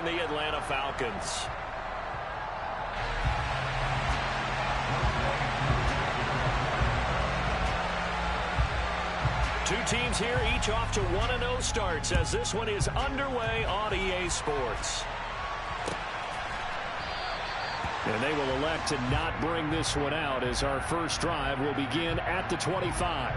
and the Atlanta Falcons. Two teams here, each off to 1-0 starts as this one is underway on EA Sports. And they will elect to not bring this one out as our first drive will begin at the 25.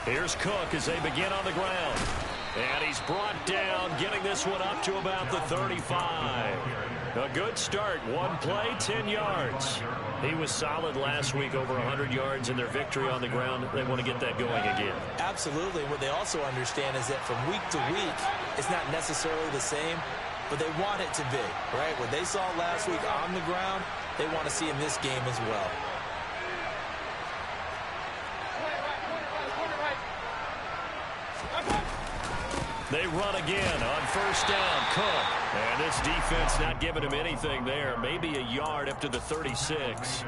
Here's Cook as they begin on the ground. And he's brought down, getting this one up to about the 35. A good start. One play, 10 yards. He was solid last week, over 100 yards in their victory on the ground. They want to get that going again. Absolutely. What they also understand is that from week to week, it's not necessarily the same, but they want it to be, right? What they saw last week on the ground, they want to see in this game as well. They run again on first down. Cook. And this defense not giving him anything there. Maybe a yard up to the 36.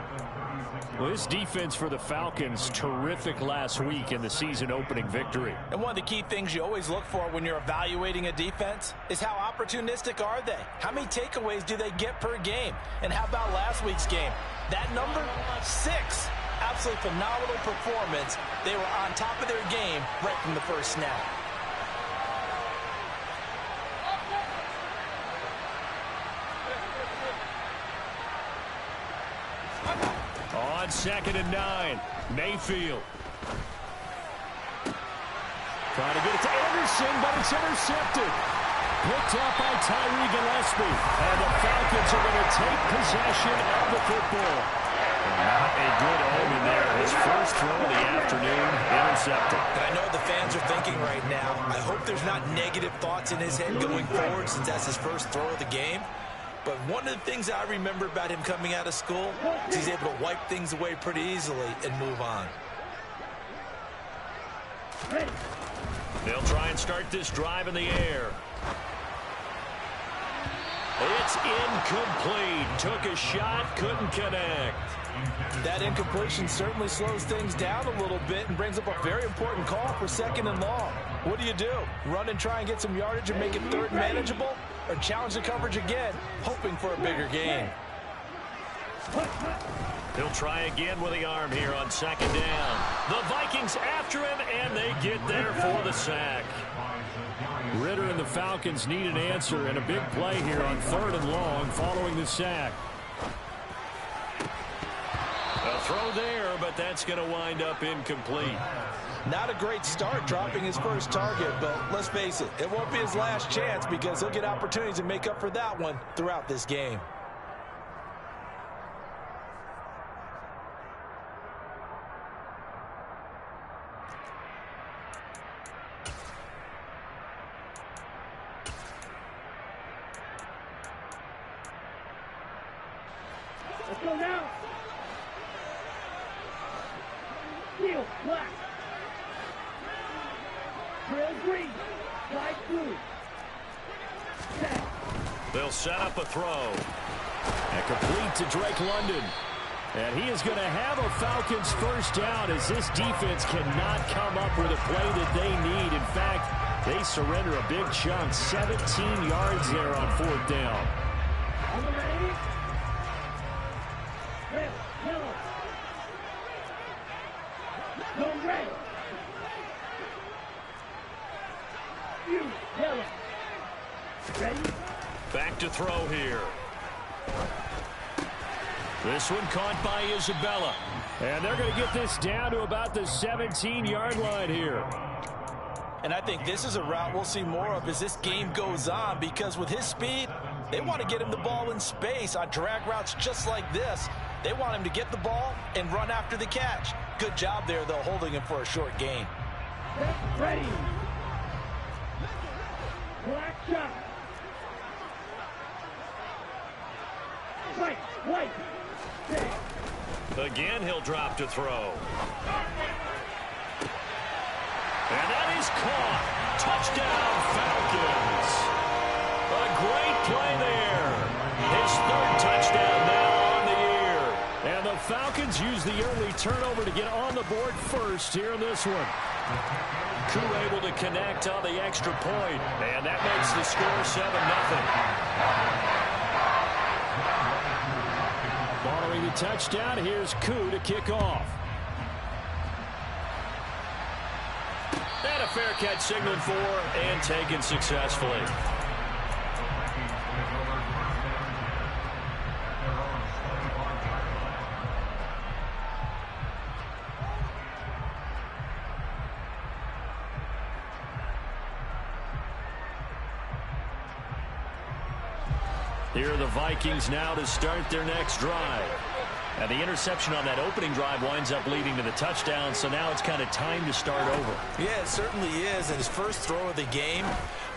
Well, this defense for the Falcons, terrific last week in the season-opening victory. And one of the key things you always look for when you're evaluating a defense is how opportunistic are they? How many takeaways do they get per game? And how about last week's game? That number, 6. Absolutely phenomenal performance. They were on top of their game right from the first snap. On 2nd and 9, Mayfield. Trying to get it to Anderson, but it's intercepted. Picked up by Tyree Gillespie. And the Falcons are going to take possession of the football. Not a good omen there. His first throw of the afternoon, intercepted. And I know the fans are thinking right now, I hope there's not negative thoughts in his head going forward since that's his first throw of the game. But one of the things I remember about him coming out of school is he's able to wipe things away pretty easily and move on. They'll try and start this drive in the air. It's incomplete. Took a shot, couldn't connect. That incompletion certainly slows things down a little bit and brings up a very important call for 2nd and long. What do? Run and try and get some yardage and make it 3rd manageable? Or challenge the coverage again, hoping for a bigger gain? He'll try again with the arm here on 2nd down. The Vikings after him, and they get there for the sack. Ritter and the Falcons need an answer and a big play here on 3rd and long following the sack. A throw there, but that's going to wind up incomplete. Not a great start dropping his first target, but let's face it, it won't be his last chance because he'll get opportunities to make up for that one throughout this game. Let's go now. Steel, black. Trail green. Side blue. Set. They'll set up a throw. And complete to Drake London. And he is going to have a Falcons first down as this defense cannot come up with a play that they need. In fact, they surrender a big chunk. 17 yards there on 4th down. On the ready. Red, yellow. Go red. You, yellow. Ready? Back to throw here. This one caught by Isabella. And they're going to get this down to about the 17-yard line here. And I think this is a route we'll see more of as this game goes on, because with his speed, they want to get him the ball in space on drag routes just like this. They want him to get the ball and run after the catch. Good job there, though, holding him for a short gain. Ready. Black shot. White. Again, he'll drop to throw. And that is caught. Touchdown, Falcons. A great play there. His third touchdown now on the year. And the Falcons use the early turnover to get on the board first here in this one. Koo able to connect on the extra point. And that makes the score 7-0. Following the touchdown, here's Koo to kick off. And a fair catch signaled for and taken successfully. Here are the Vikings now to start their next drive. And the interception on that opening drive winds up leading to the touchdown, so now it's kind of time to start over. Yeah, it certainly is, and his first throw of the game.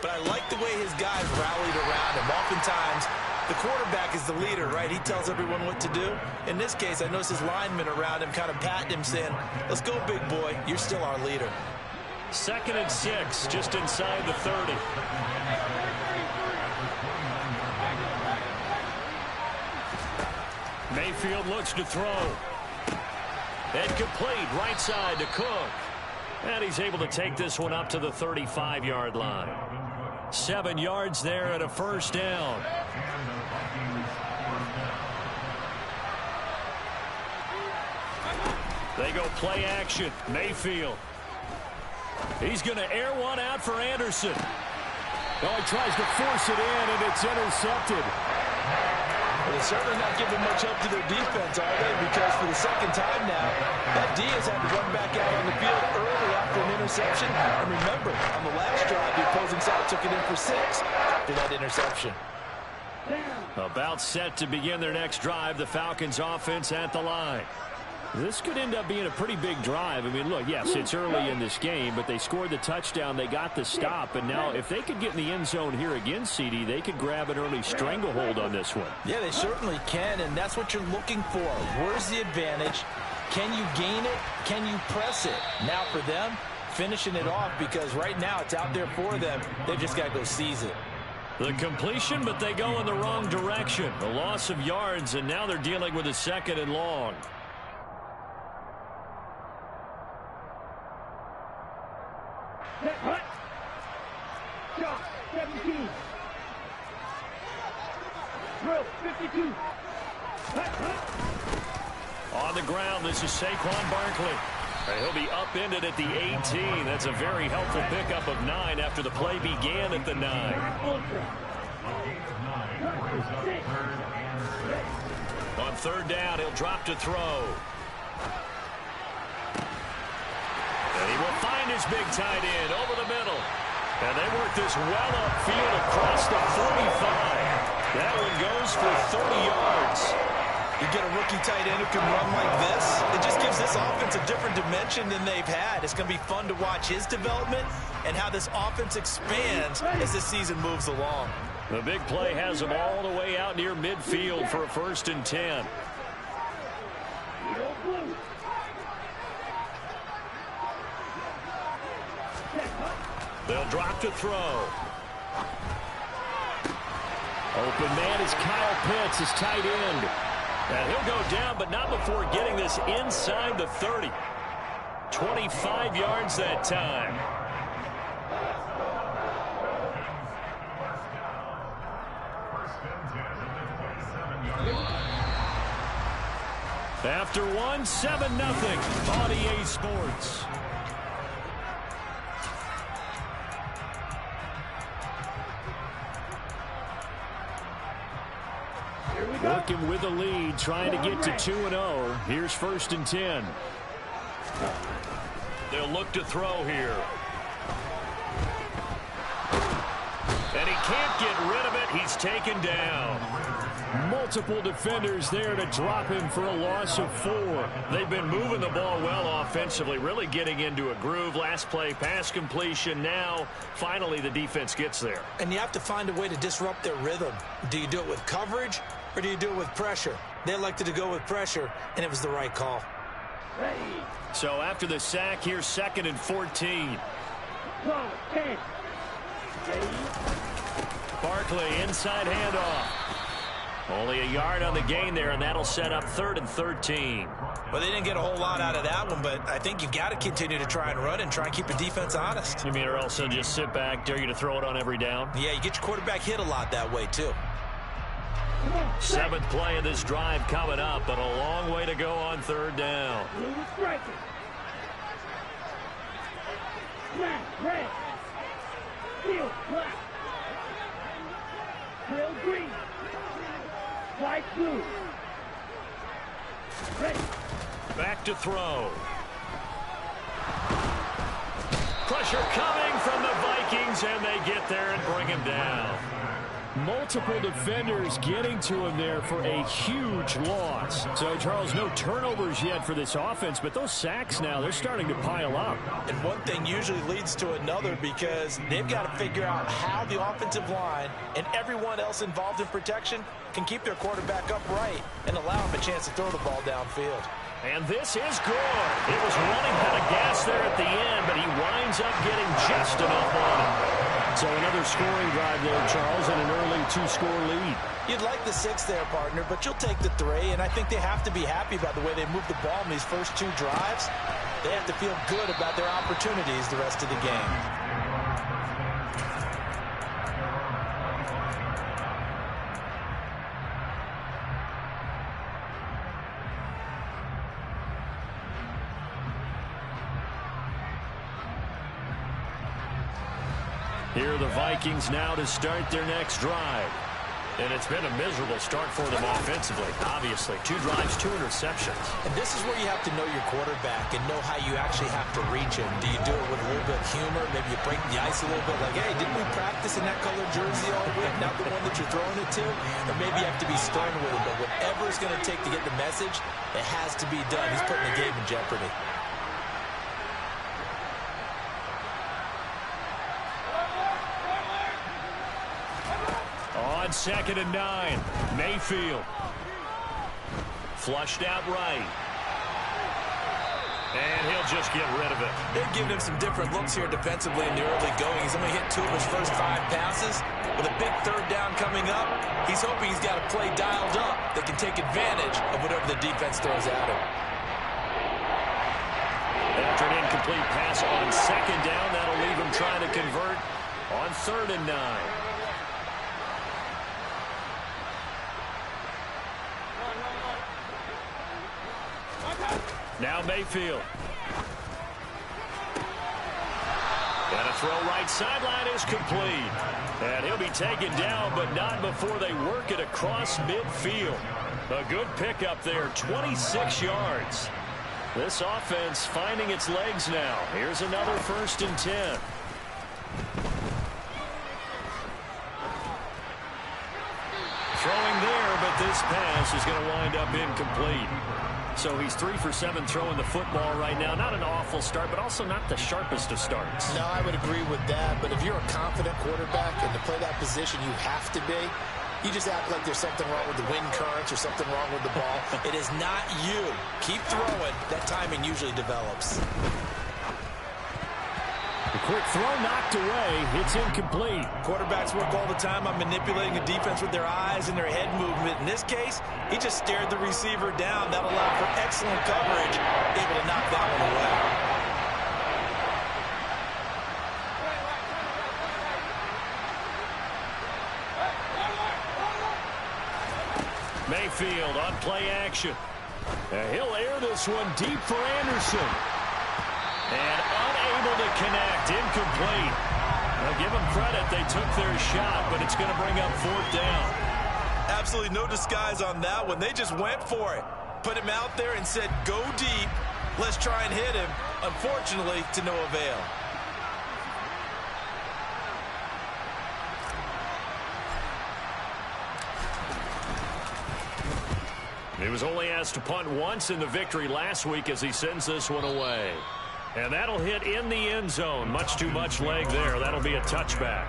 But I like the way his guys rallied around him. Oftentimes, the quarterback is the leader, right? He tells everyone what to do. In this case, I noticed his linemen around him kind of patting him, saying, let's go, big boy. You're still our leader. 2nd and 6, just inside the 30. Mayfield looks to throw. Incomplete, right side to Cook. And he's able to take this one up to the 35-yard line. 7 yards there and a first down. They go play action. Mayfield. He's going to air one out for Anderson. Oh, he tries to force it in, and it's intercepted. Well, they're certainly not giving much help to their defense, are they? Because for the second time now, that D has had to run back out on the field early after an interception. And remember, on the last drive, the opposing side took it in for 6 after that interception. About set to begin their next drive, the Falcons offense at the line. This could end up being a pretty big drive. I mean, look, yes, it's early in this game, but they scored the touchdown, they got the stop, and now if they could get in the end zone here again, CD, they could grab an early stranglehold on this one. Yeah, they certainly can, and that's what you're looking for. Where's the advantage? Can you gain it? Can you press it? Now for them, finishing it off, because right now it's out there for them. They just got to go seize it. The completion, but they go in the wrong direction. A loss of yards, and now they're dealing with a 2nd and long. Hut. Shot, 17. Throw, 52. Hut. On the ground, this is Saquon Barkley. He'll be upended at the 18. That's a very helpful pickup of 9 after the play began at the 9. On 3rd down, he'll drop to throw. And he will find his big tight end over the middle. And they work this well upfield across the 45. That one goes for 30 yards. You get a rookie tight end who can run like this. It just gives this offense a different dimension than they've had. It's going to be fun to watch his development and how this offense expands as this season moves along. The big play has him all the way out near midfield for a 1st and 10. They'll drop to throw. Open man is Kyle Pitts, his tight end. And he'll go down, but not before getting this inside the 30. 25 yards that time. After 7-0 on EA Sports. Working with the lead, trying to get to 2-0. Here's 1st and 10. They'll look to throw here. And he can't get rid of it. He's taken down. Multiple defenders there to drop him for a loss of 4. They've been moving the ball well offensively, really getting into a groove. Last play, pass completion. Now, finally, the defense gets there. And you have to find a way to disrupt their rhythm. Do you do it with coverage, or do you do it with pressure? They elected to go with pressure, and it was the right call. Ready. So after the sack, here's 2nd and 14. 12, 10. Ready. Barkley, inside handoff. Only a yard on the gain there, and that'll set up 3rd and 13. Well, they didn't get a whole lot out of that one, but I think you've got to continue to try and run and try and keep the defense honest. You mean, or else they'll just sit back, dare you to throw it on every down? Yeah, you get your quarterback hit a lot that way, too. 7th play of this drive coming up, but a long way to go on 3rd down. Blue striker. Flag, red. Field, black. Trail, green. White, blue. Ready. Back to throw. Pressure coming from the Vikings, and they get there and bring him down. Multiple defenders getting to him there for a huge loss. So, Charles, no turnovers yet for this offense, but those sacks now, they're starting to pile up. And one thing usually leads to another because they've got to figure out how the offensive line and everyone else involved in protection can keep their quarterback upright and allow him a chance to throw the ball downfield. And this is good. It was running out of gas there at the end, but he winds up getting just enough on it. So another scoring drive there, Charles, and an early 2-score lead. You'd like the 6 there, partner, but you'll take the 3, and I think they have to be happy about the way they moved the ball in these first 2 drives. They have to feel good about their opportunities the rest of the game. Here are the Vikings now to start their next drive. And it's been a miserable start for them offensively, obviously. 2 drives, 2 interceptions. And this is where you have to know your quarterback and know how you actually have to reach him. Do you do it with a little bit of humor? Maybe you break the ice a little bit like, hey, didn't we practice in that colored jersey all week? Not the one that you're throwing it to? Or maybe you have to be stern with him. But whatever it's going to take to get the message, it has to be done. He's putting the game in jeopardy. On 2nd and 9, Mayfield. Flushed out right. And he'll just get rid of it. They've given him some different looks here defensively in the early going. He's only hit 2 of his first 5 passes. With a big 3rd down coming up, he's hoping he's got a play dialed up that can take advantage of whatever the defense throws at him. After an incomplete pass on 2nd down, that'll leave him trying to convert on 3rd and 9. Now Mayfield. And a throw right sideline is complete. And he'll be taken down, but not before they work it across midfield. A good pickup there, 26 yards. This offense finding its legs now. Here's another 1st and 10. Throwing there, but this pass is going to wind up incomplete. So he's 3 for 7 throwing the football right now. Not an awful start, but also not the sharpest of starts. No, I would agree with that. But if you're a confident quarterback and to play that position you have to be, you just act like there's something wrong with the wind currents or something wrong with the ball. It is not you. Keep throwing. That timing usually develops. The quick throw knocked away. It's incomplete. Quarterbacks work all the time on manipulating a defense with their eyes and their head movement. In this case, he just stared the receiver down. That allowed for excellent coverage, able to knock that one away. Mayfield on play action. He'll air this one deep for Anderson. And unable to connect, incomplete. Now give them credit, they took their shot, but it's going to bring up 4th down. Absolutely no disguise on that one. They just went for it. Put him out there and said, go deep. Let's try and hit him. Unfortunately, to no avail. He was only asked to punt once in the victory last week as he sends this one away. And that'll hit in the end zone. Much too much leg there. That'll be a touchback.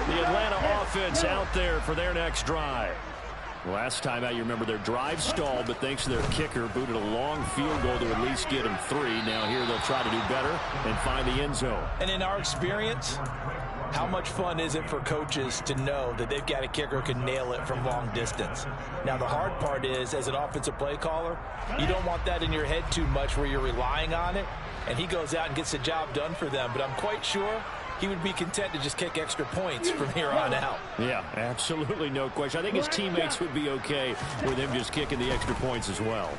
The Atlanta offense out there for their next drive. Last time out, you remember their drive stalled, but thanks to their kicker, booted a long field goal to at least get them 3. Now here they'll try to do better and find the end zone. And in our experience, how much fun is it for coaches to know that they've got a kicker who can nail it from long distance? Now, the hard part is, as an offensive play caller, you don't want that in your head too much where you're relying on it, and he goes out and gets the job done for them. But I'm quite sure he would be content to just kick extra points from here on out. Yeah, absolutely no question. I think his teammates would be okay with him just kicking the extra points as well.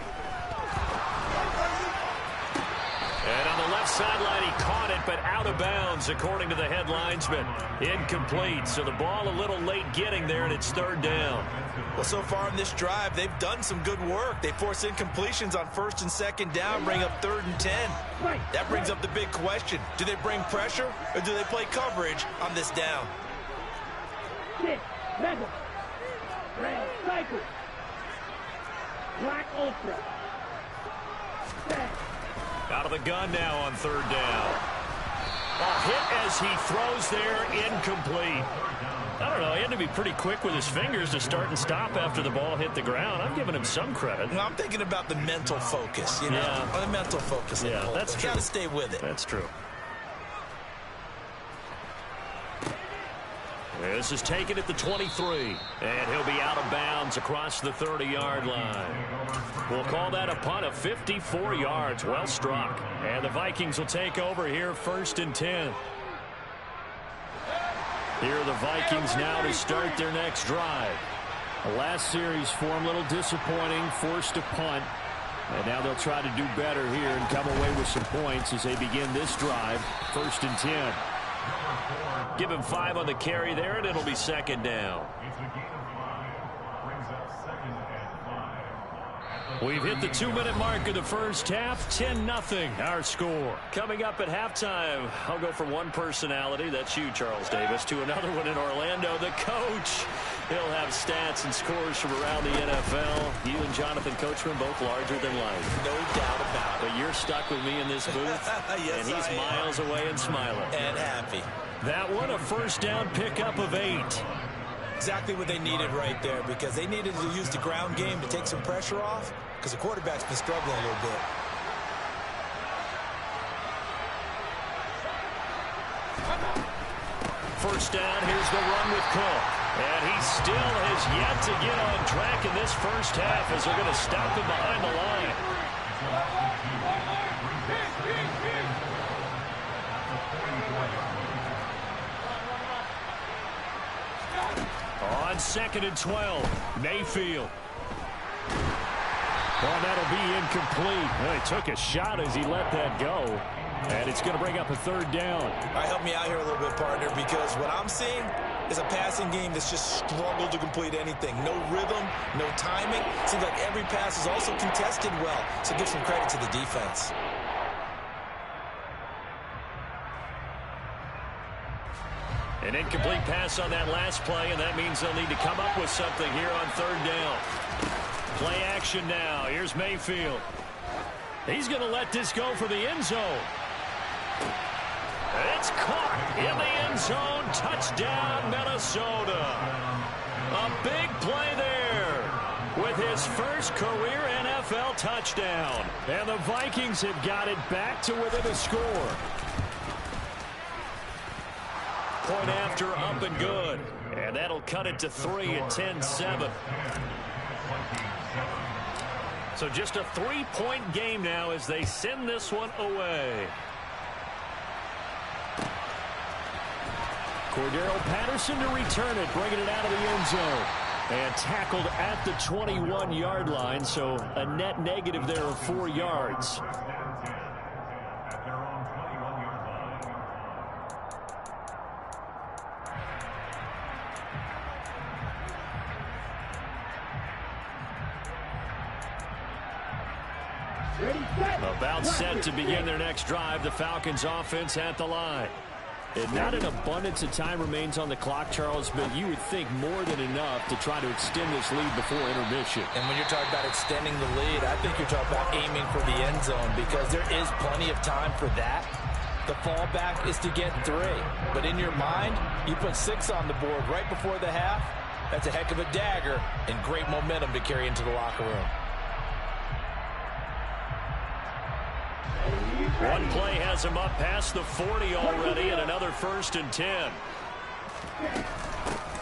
And on the left sideline, he caught it, but out of bounds, according to the head linesman. Incomplete, so the ball a little late getting there, and it's 3rd down. Well, so far in this drive, they've done some good work. They force incompletions on 1st and 2nd down, bring up 3rd and 10. That brings up the big question. Do they bring pressure, or do they play coverage on this down? Six, Mega, Red Cycle, Black Ultra, Set. Out of the gun now on 3rd down. A hit as he throws there, incomplete. I don't know, he had to be pretty quick with his fingers to start and stop after the ball hit the ground. I'm giving him some credit. Well, I'm thinking about the mental focus, you know? Yeah. Or the mental focus. Yeah, that's true. Got to stay with it. That's true. This is taken at the 23, and he'll be out of bounds across the 30-yard line. We'll call that a punt of 54 yards. Well struck. And the Vikings will take over here, 1st and 10. Here are the Vikings now to start their next drive. The last series for them, a little disappointing, forced to punt. And now they'll try to do better here and come away with some points as they begin this drive, 1st and 10. Give him 5 on the carry there, and it'll be 2nd down. We've hit the 2-minute mark of the first half, 10-0 our score. Coming up at halftime, I'll go from one personality, that's you, Charles Davis, to another one in Orlando, the coach. He'll have stats and scores from around the NFL. You and Jonathan Coachman both larger than life. No doubt about it. But you're stuck with me in this booth, yes, and he's miles away and smiling. And happy. That one, a 1st down pickup of 8. Exactly what they needed right there, because they needed to use the ground game to take some pressure off, because the quarterback's been struggling a little bit. First down, here's the run with Cook. And he still has yet to get on track in this first half as they're going to stop him behind the line. On 2nd and 12, Mayfield. Well, that'll be incomplete. Well, he took a shot as he let that go. And it's going to bring up a 3rd down. All right, help me out here a little bit, partner, because what I'm seeing is a passing game that's just struggled to complete anything. No rhythm, no timing. Seems like every pass is also contested well, so give some credit to the defense. An incomplete pass on that last play, and that means they'll need to come up with something here on 3rd down. Play action now. Here's Mayfield. He's going to let this go for the end zone. It's caught in the end zone. Touchdown, Minnesota. A big play there with his first career NFL touchdown. And the Vikings have got it back to within a score. Point after, up and good. And that'll cut it to 3 at 10-7. So just a 3-point game now as they send this one away. Cordero Patterson to return it, bringing it out of the end zone. And tackled at the 21-yard line, so a net negative there of 4 yards. About set to begin their next drive. The Falcons offense at the line. And not an abundance of time remains on the clock, Charles, but you would think more than enough to try to extend this lead before intermission. And when you're talking about extending the lead, I think you're talking about aiming for the end zone because there is plenty of time for that. The fallback is to get 3. But in your mind, you put 6 on the board right before the half. That's a heck of a dagger and great momentum to carry into the locker room. One play has him up past the 40 already, and another 1st and 10.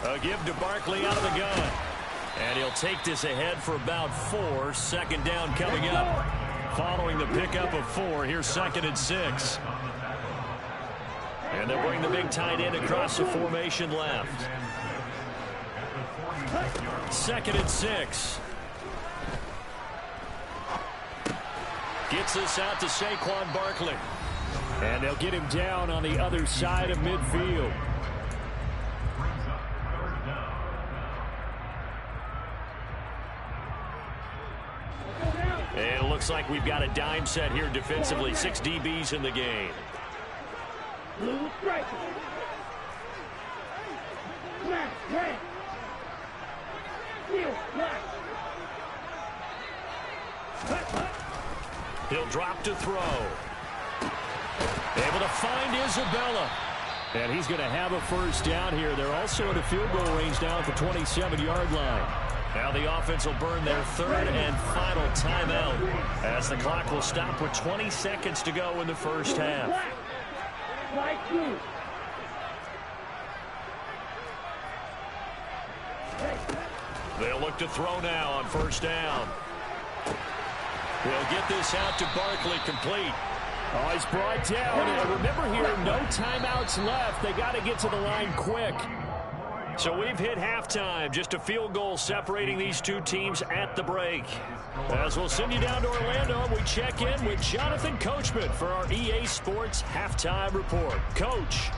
A give to Barkley out of the gun. And he'll take this ahead for about 4. 2nd down coming up. Following the pickup of 4, here's 2nd and 6. And they'll bring the big tight end across the formation left. 2nd and 6. Gets this out to Saquon Barkley. And they'll get him down on the other side of midfield. And it looks like we've got a dime set here defensively. 6 DBs in the game. Blue striker. Smash, red. Steal, black. He'll drop to throw. Able to find Isabella. And he's going to have a 1st down here. They're also in a field goal range now at the 27-yard line. Now the offense will burn their 3rd and final timeout as the clock will stop with 20 seconds to go in the first half. They'll look to throw now on 1st down. They'll get this out to Barkley, complete. Oh, he's brought down. And remember here, no timeouts left. They got to get to the line quick. So we've hit halftime. Just a field goal separating these two teams at the break. As we'll send you down to Orlando, we check in with Jonathan Coachman for our EA Sports Halftime Report. Coach.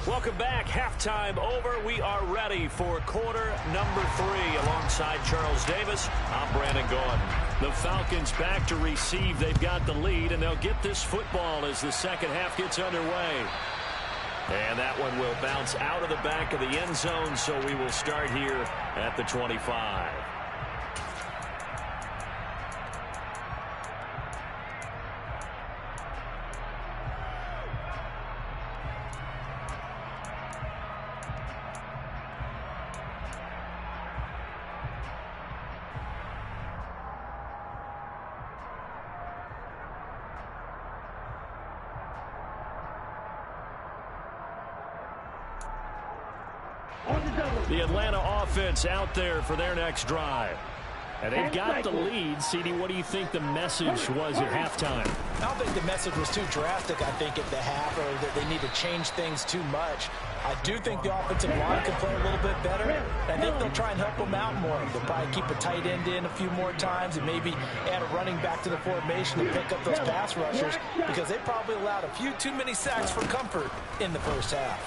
Welcome back. Halftime over. We are ready for quarter number 3 alongside Charles Davis. I'm Brandon Gaudin. The Falcons back to receive. They've got the lead, and they'll get this football as the 2nd half gets underway. And that one will bounce out of the back of the end zone, so we will start here at the 25. The Atlanta offense out there for their next drive. And they've got the lead. CD, what do you think the message was at halftime? I don't think the message was too drastic, I think, at the half, or that they need to change things too much. I do think the offensive line can play a little bit better. I think they'll try and help them out more. They'll probably keep a tight end in a few more times and maybe add a running back to the formation to pick up those pass rushers because they probably allowed a few too many sacks for comfort in the first half.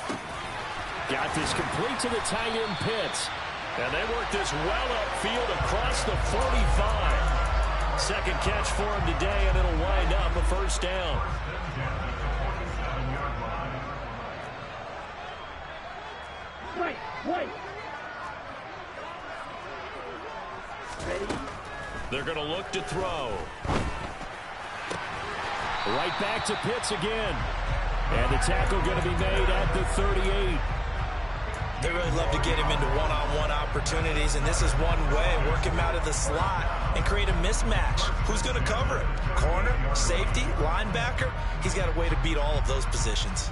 Got this complete to the tight end Pitts. And they work this well upfield across the 45. Second catch for him today, and it'll wind up a 1st down. Wait. Ready? They're going to look to throw. Right back to Pitts again. And the tackle going to be made at the 38. They really love to get him into one-on-one opportunities, and this is one way. Work him out of the slot and create a mismatch. Who's going to cover him? Corner, safety, linebacker? He's got a way to beat all of those positions.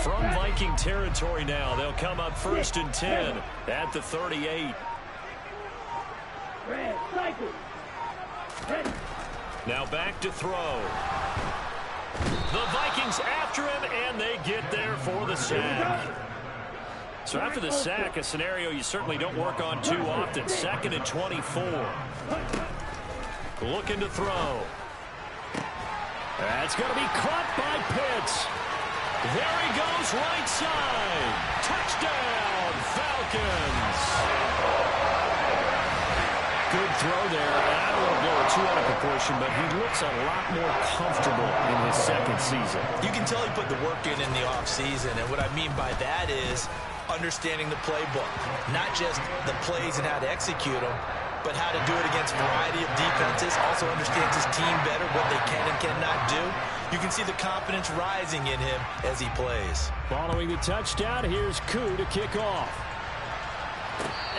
From Viking territory now, they'll come up 1st and 10 at the 38. Red, cycle. Ready. Now back to throw. The Vikings after him, and they get there for the sack. So after the sack, a scenario you certainly don't work on too often. 2nd and 24. Looking to throw. That's going to be caught by Pitts. There he goes, right side. Touchdown, Falcons. Good throw there. I don't want to blow it too out of proportion, but he looks a lot more comfortable in his second season. You can tell he put the work in the offseason, and what I mean by that is understanding the playbook. Not just the plays and how to execute them, but how to do it against a variety of defenses. Also understands his team better, what they can and cannot do. You can see the confidence rising in him as he plays. Following the touchdown, here's Koo to kick off.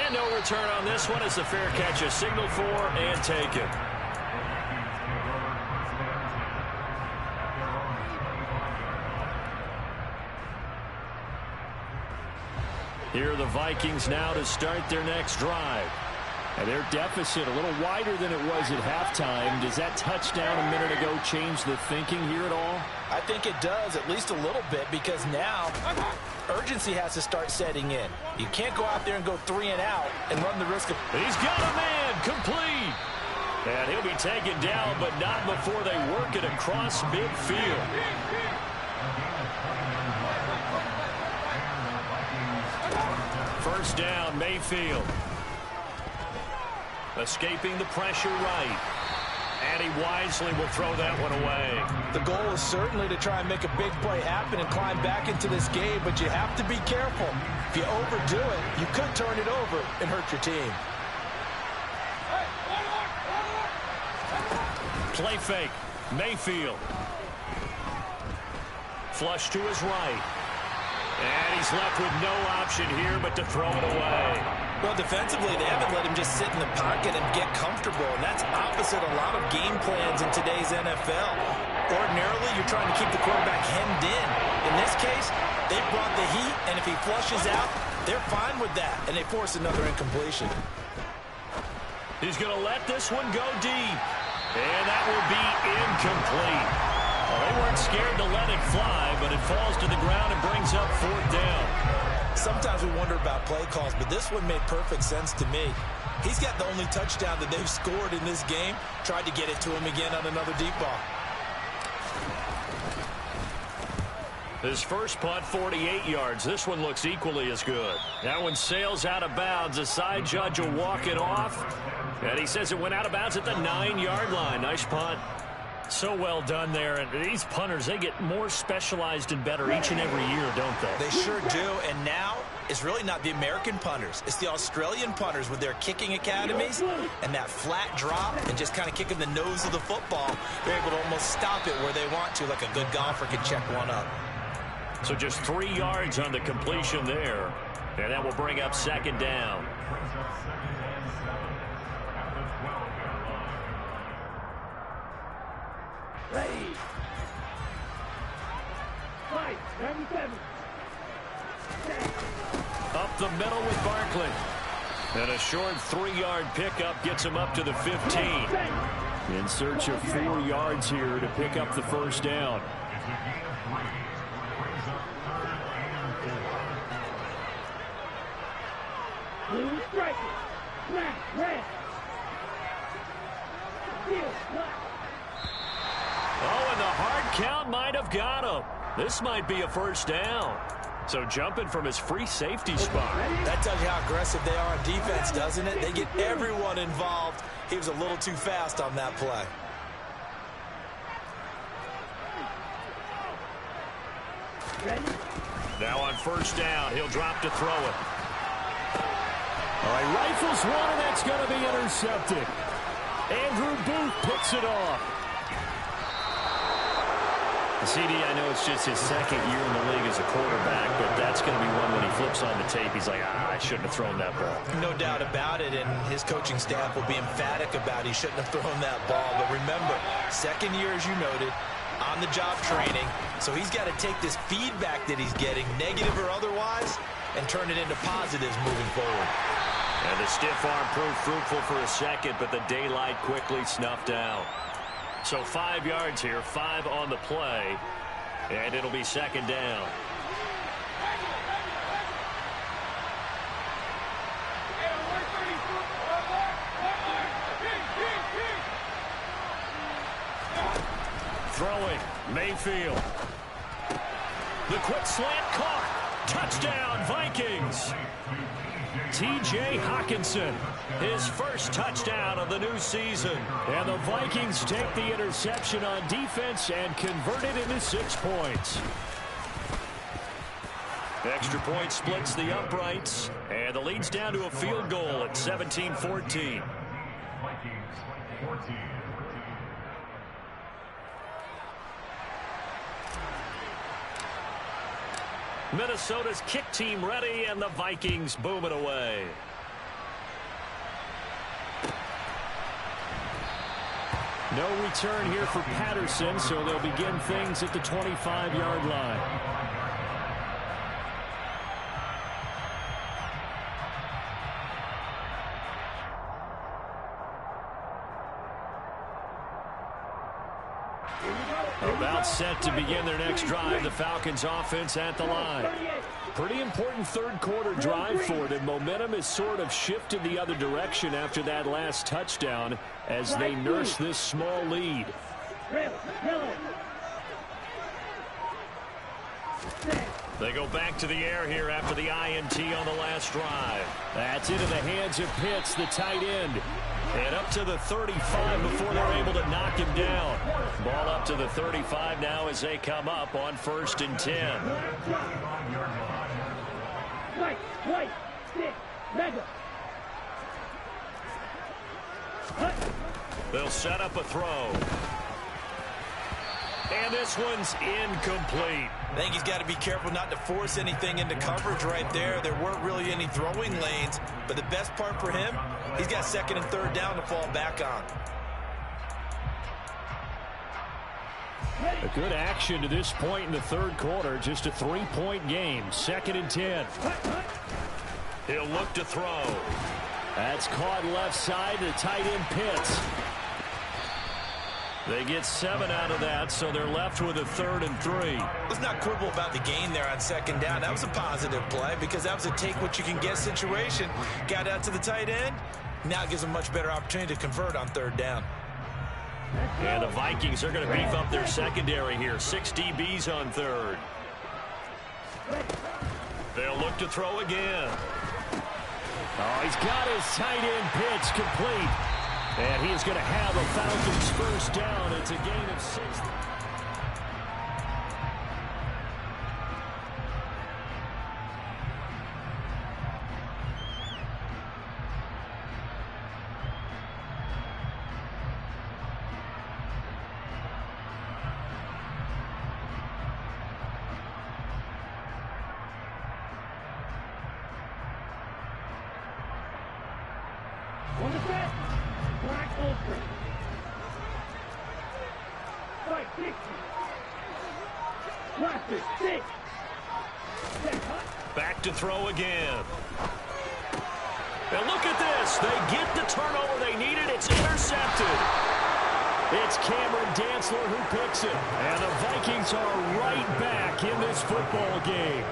And no return on this one as the fair catch is signaled for and taken. Here are the Vikings now to start their next drive. And their deficit a little wider than it was at halftime. Does that touchdown a minute ago change the thinking here at all? I think it does, at least a little bit, because now urgency has to start setting in. You can't go out there and go 3 and out and run the risk of... He's got a man, complete. And he'll be taken down, but not before they work it across midfield. First down, Mayfield. Escaping the pressure right. And he wisely will throw that one away. The goal is certainly to try and make a big play happen and climb back into this game, but you have to be careful. If you overdo it, you could turn it over and hurt your team. Play fake. Mayfield. Flush to his right. And he's left with no option here but to throw it away. Well, defensively, they haven't let him just sit in the pocket and get comfortable, and that's opposite a lot of game plans in today's NFL. Ordinarily, you're trying to keep the quarterback hemmed in. In this case, they brought the heat, and if he flushes out, they're fine with that, and they force another incompletion. He's going to let this one go deep, and that will be incomplete. Well, they weren't scared to let it fly, but it falls to the ground and brings up 4th down. Sometimes we wonder about play calls, but this one made perfect sense to me. He's got the only touchdown that they've scored in this game. Tried to get it to him again on another deep ball. His first punt, 48 yards. This one looks equally as good. That one sails out of bounds. The side judge will walk it off. And he says it went out of bounds at the 9-yard line. Nice punt. So well done there. And these punters, they get more specialized and better each and every year, don't they? They sure do. And now it's really not the American punters. It's the Australian punters with their kicking academies and that flat drop and just kind of kicking the nose of the football. They're able to almost stop it where they want to, like a good golfer can check one up. So just 3 yards on the completion there. And that will bring up 2nd down. Ready. Fight. 97. Up the middle with Barkley. And a short 3-yard pickup gets him up to the 15. In search of 4 yards here to pick up the first down. Blue striker. Smash. Red. Steal. Black. Oh, and the hard count might have got him. This might be a first down. So jumping from his free safety spot. That tells you how aggressive they are on defense, doesn't it? They get everyone involved. He was a little too fast on that play. Now on first down, he'll drop to throw it. All right, rifles one, and that's going to be intercepted. Andrew Booth picks it off. CD, I know it's just his 2nd year in the league as a quarterback, but that's going to be one when he flips on the tape. He's like, I shouldn't have thrown that ball. No doubt about it, and his coaching staff will be emphatic about he shouldn't have thrown that ball. But remember, 2nd year, as you noted, on-the-job training. So he's got to take this feedback that he's getting, negative or otherwise, and turn it into positives moving forward. And the stiff arm proved fruitful for a second, but the daylight quickly snuffed out. So 5 yards here, 5 on the play, and it'll be 2nd down. Throwing. Mayfield. The quick slant caught. Touchdown, Vikings. T.J. Hawkinson, his first touchdown of the new season. And the Vikings take the interception on defense and convert it into 6 points. Extra point splits the uprights, and the lead's down to a field goal at 17-14. Minnesota's kick team ready, and the Vikings boom it away. No return here for Patterson, so they'll begin things at the 25-yard line. About set to begin their next drive. The Falcons offense at the line. Pretty important third quarter drive for them. Momentum has sort of shifted the other direction after that last touchdown as they nurse this small lead. They go back to the air here after the INT on the last drive. That's into the hands of Pitts, the tight end. And up to the 35 before they're able to knock him down. Ball up to the 35 now as they come up on 1st and 10. They'll set up a throw. And this one's incomplete. I think he's got to be careful not to force anything into coverage right there. There weren't really any throwing lanes, but the best part for him, he's got 2nd and 3rd down to fall back on. A good action to this point in the third quarter. Just a 3-point game. 2nd and 10. He'll look to throw. That's caught left side. The tight end Pitts. They get 7 out of that, so they're left with a 3rd and 3. Let's not quibble about the gain there on 2nd down. That was a positive play because that was a take-what-you-can-get situation. Got out to the tight end. Now it gives them a much better opportunity to convert on 3rd down. And the Vikings are going to beef up their secondary here. 6 DBs on 3rd. They'll look to throw again. Oh, he's got his tight end Pitts complete. And he is going to have a Falcons first down. It's a gain of 6. On the set. Black Ultra. Fight 60. Blaster 6. Back to throw again. And look at this. They get the turnover they needed. It's intercepted. It's Cameron Dantzler who picks it. And the Vikings are right back in this football game.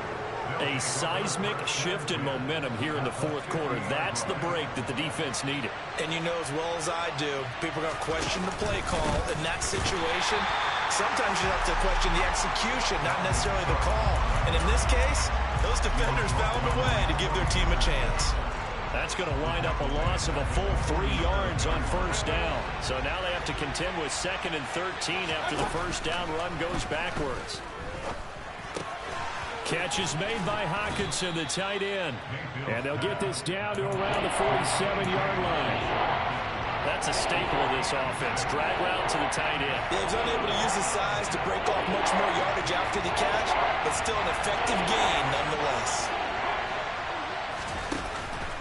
A seismic shift in momentum here in the fourth quarter. That's the break that the defense needed. And you know as well as I do, people are going to question the play call in that situation. Sometimes you have to question the execution, not necessarily the call. And in this case, those defenders found a way to give their team a chance. That's going to wind up a loss of a full 3 yards on first down. So now they have to contend with 2nd and 13 after the first down run goes backwards. Catch is made by Hawkinson, the tight end. And they'll get this down to around the 47-yard line. That's a staple of this offense. Drag route to the tight end. Yeah, he's unable to use his size to break off much more yardage after the catch, but still an effective gain nonetheless.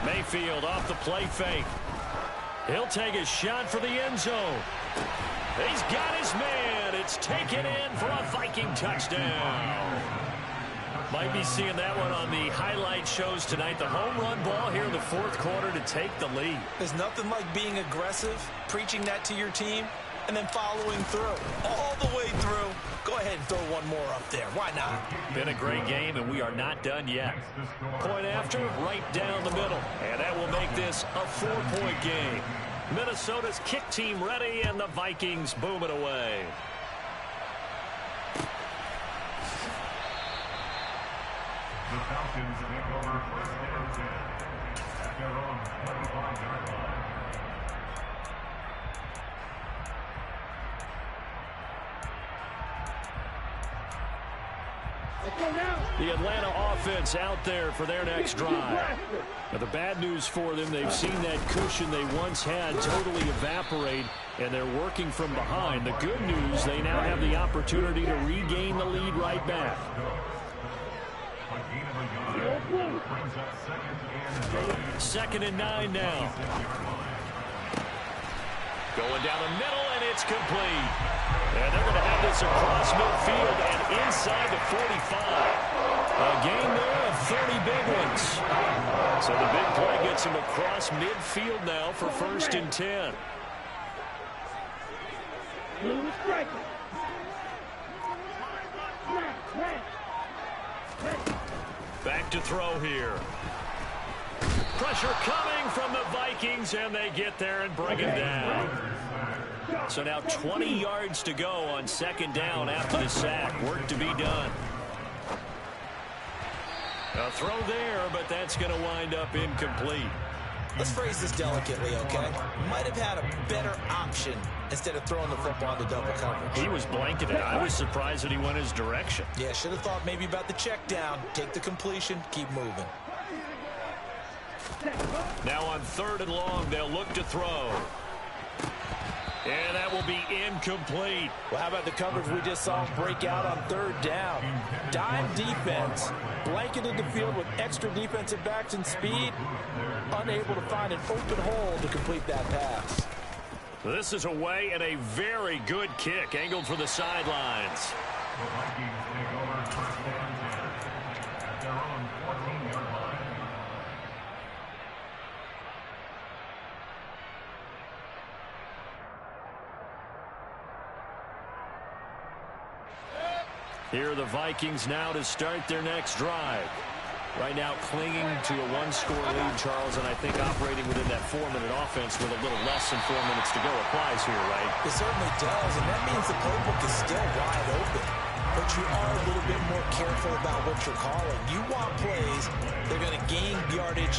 Mayfield off the play fake. He'll take a shot for the end zone. He's got his man. It's taken in for a Viking touchdown. Might be seeing that one on the highlight shows tonight. The home run ball here in the fourth quarter to take the lead. There's nothing like being aggressive, preaching that to your team, and then following through. All the way through. Go ahead and throw one more up there. Why not? Been a great game, and we are not done yet. Point after, right down the middle. And that will make this a 4-point game. Minnesota's kick team ready, and the Vikings boom it away. Falcons take over first and 10 at their own 25-yard line. The Atlanta offense out there for their next drive. Now, the bad news for them, they've seen that cushion they once had totally evaporate, and they're working from behind. The good news, they now have the opportunity to regain the lead right back. Second and 9 now. Going down the middle, and it's complete. And they're going to have this across midfield and inside the 45. A gain there of 30 big ones. So the big play gets him across midfield now for first and 10. Back to throw here. Pressure coming from the Vikings, and they get there and bring him down. So now 20 yards to go on second down after the sack. Work to be done. A throw there, but that's going to wind up incomplete. Let's phrase this delicately, okay? Might have had a better option instead of throwing the football into double coverage. He was blanketed. I was surprised that he went his direction. Yeah, should have thought maybe about the check down. Take the completion, keep moving. Now on third and long, they'll look to throw. And that will be incomplete. Well, how about the coverage we just saw break out on third down? Dime defense, blanketed the field with extra defensive backs and speed, unable to find an open hole to complete that pass. This is away and a very good kick, angled for the sidelines. The Vikings take over first and 10 at their own 14-yard line. Here are the Vikings now to start their next drive. Right now clinging to a one-score lead, Charles, and I think operating within that 4-minute offense with a little less than 4 minutes to go applies here, right? It certainly does, and that means the playbook is still wide open. But you are a little bit more careful about what you're calling. You want plays, they're going to gain yardage,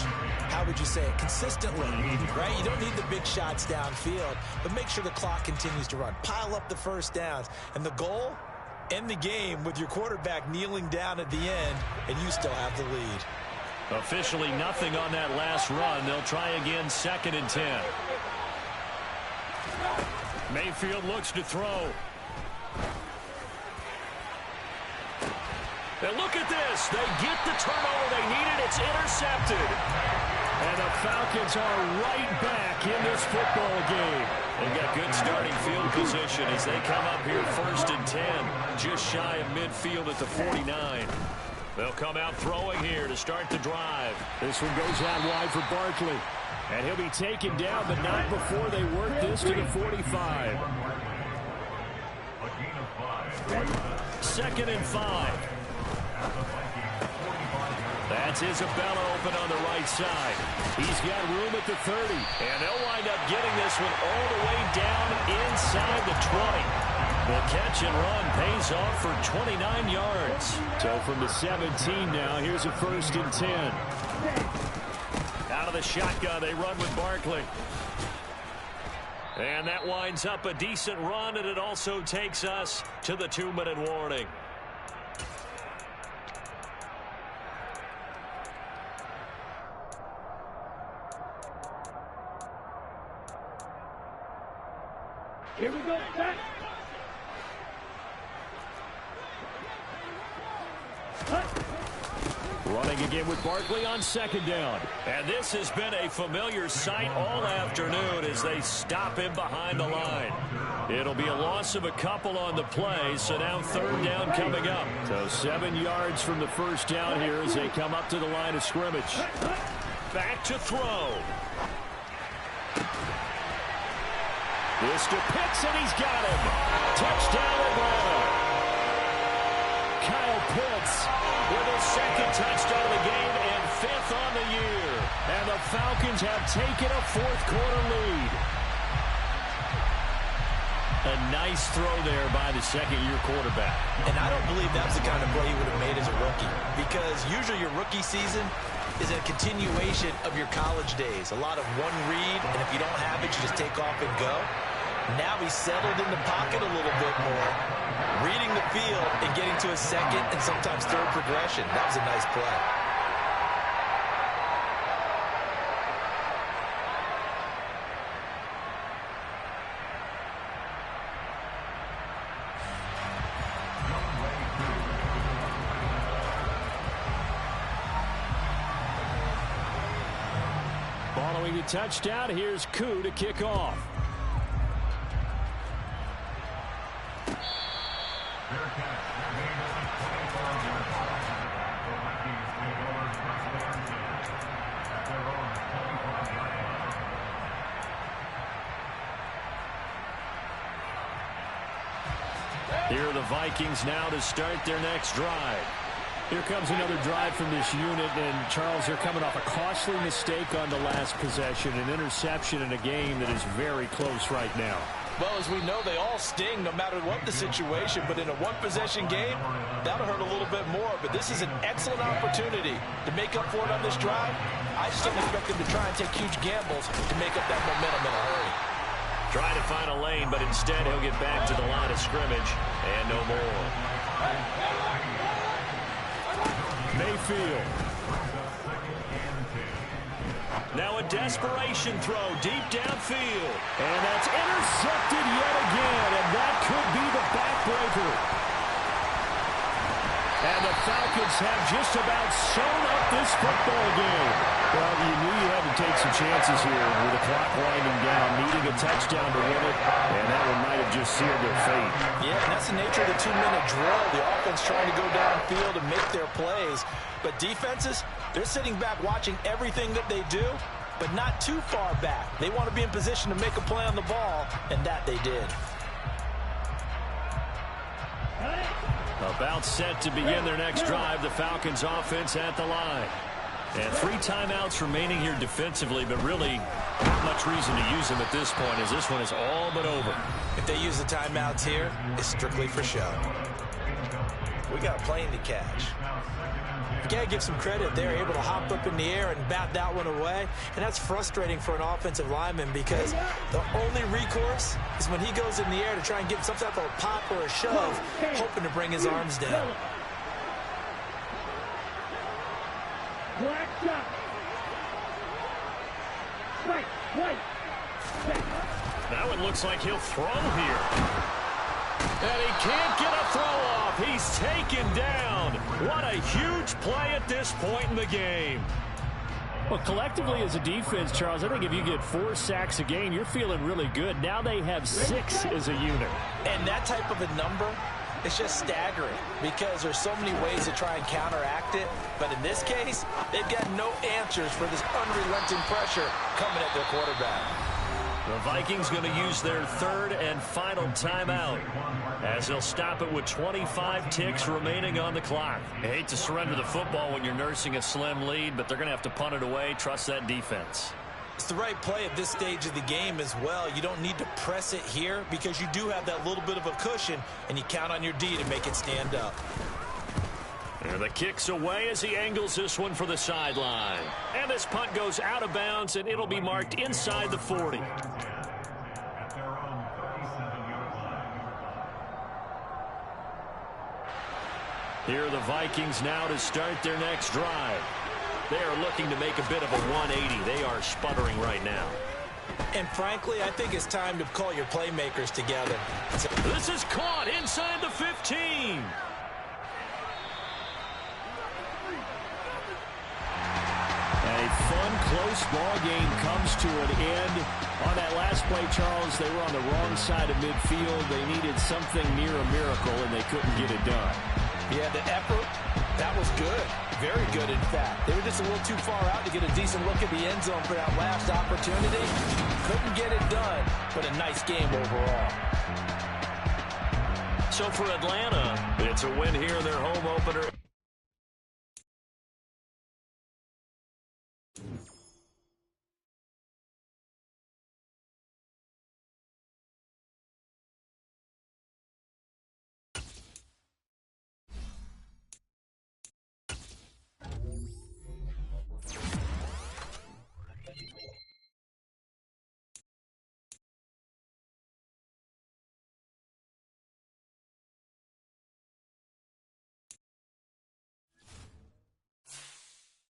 how would you say it, consistently, right? You don't need the big shots downfield, but make sure the clock continues to run. Pile up the first downs, and the goal? End the game with your quarterback kneeling down at the end, and you still have the lead. Officially nothing on that last run. They'll try again, second and 10. Mayfield looks to throw. And look at this. They get the turnover they needed. It's intercepted. And the Falcons are right back in this football game. They've got good starting field position as they come up here first and 10, just shy of midfield at the 49. They'll come out throwing here to start the drive. This one goes out wide for Barkley. And he'll be taken down, but not before they work this to the 45. Second and 5. That's Isabella open on the right side. He's got room at the 30. And they'll wind up getting this one all the way down inside the 20. The catch and run pays off for 29 yards. So from the 17 now, here's a first and 10. Out of the shotgun, they run with Barkley. And that winds up a decent run, and it also takes us to the 2-minute warning. Here we go, back. Running again with Barkley on second down. And this has been a familiar sight all afternoon as they stop him behind the line. It'll be a loss of a couple on the play, so now third down coming up. So 7 yards from the first down here as they come up to the line of scrimmage. Back to throw. This to Pitts, and he's got him. Touchdown, Atlanta. Kyle Pitts with his second touchdown of the game and 5th on the year. And the Falcons have taken a fourth-quarter lead. A nice throw there by the second-year quarterback. And I don't believe that's the kind of play he would have made as a rookie, because usually your rookie season is a continuation of your college days. A lot of one read, and if you don't have it, you just take off and go. Now he's settled in the pocket a little bit more, reading the field and getting to a second and sometimes third progression. That was a nice play. Following the touchdown, here's Koo to kick off. Here are the Vikings now to start their next drive. Here comes another drive from this unit, and Charles, they're coming off a costly mistake on the last possession, an interception in a game that is very close right now. Well, as we know, they all sting no matter what the situation, but in a one-possession game, that'll hurt a little bit more. But this is an excellent opportunity to make up for it on this drive. I just don't expect them to try and take huge gambles to make up that momentum in a hurry. Try to find a lane, but instead he'll get back to the line of scrimmage and no more. Mayfield. Now a desperation throw deep downfield. And that's intercepted yet again, and that could be the backbreaker. And the Falcons have just about sewn up this football game. Well, you knew you had to take some chances here with the clock winding down, needing a touchdown to win it, and that one might have just sealed their fate. Yeah, and that's the nature of the two-minute drill. The offense trying to go downfield and make their plays. But defenses, they're sitting back watching everything that they do, but not too far back. They want to be in position to make a play on the ball, and that they did. About set to begin their next drive, the Falcons offense at the line. And 3 timeouts remaining here defensively, but really not much reason to use them at this point, as this one is all but over. If they use the timeouts here, it's strictly for show. We got a plane to catch. You got to give some credit. They're able to hop up in the air and bat that one away. And that's frustrating for an offensive lineman because the only recourse is when he goes in the air to try and get some type of a pop or a shove, hoping to bring his arms down. Now it looks like he'll throw here. And he can't get a throw off. He's taken down. What a huge play at this point in the game. Well, collectively as a defense, Charles, I think if you get 4 sacks a game, you're feeling really good. Now they have 6 as a unit. And that type of a number, it's just staggering because there's so many ways to try and counteract it. But in this case, they've got no answers for this unrelenting pressure coming at their quarterback. The Vikings going to use their 3rd and final timeout as they'll stop it with 25 ticks remaining on the clock. I hate to surrender the football when you're nursing a slim lead, but they're going to have to punt it away. Trust that defense. It's the right play at this stage of the game as well. You don't need to press it here because you do have that little bit of a cushion, and you count on your D to make it stand up. And the kick's away as he angles this one for the sideline. And this punt goes out of bounds, and it'll be marked inside the 40. Here are the Vikings now to start their next drive. They are looking to make a bit of a 180. They are sputtering right now. And frankly, I think it's time to call your playmakers together. This is caught inside the 15. A fun, close ball game comes to an end. On that last play, Charles, they were on the wrong side of midfield. They needed something near a miracle, and they couldn't get it done. Yeah, the effort, that was good. Very good, in fact. They were just a little too far out to get a decent look at the end zone for that last opportunity. Couldn't get it done, but a nice game overall. So for Atlanta, it's a win here in their home opener.